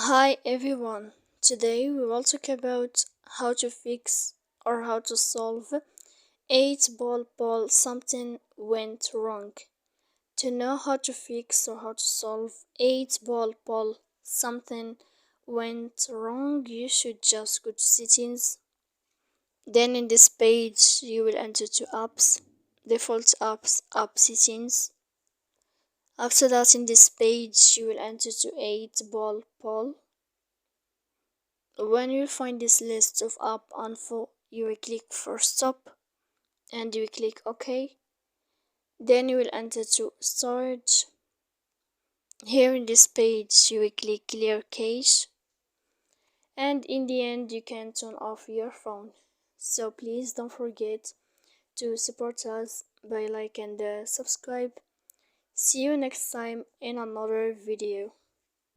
Hi everyone, today we will talk about how to fix or how to solve 8 ball something went wrong. To know how to fix or how to solve 8 ball something went wrong, you should just go to settings. Then in this page you will enter to apps, default apps, app settings. After that in this page you will enter to 8 ball. When you find this list of app info, you will click for stop and you will click OK. Then you will enter to storage. Here in this page you will click clear cache, and in the end you can turn off your phone. So please don't forget to support us by like and subscribe. See you next time in another video.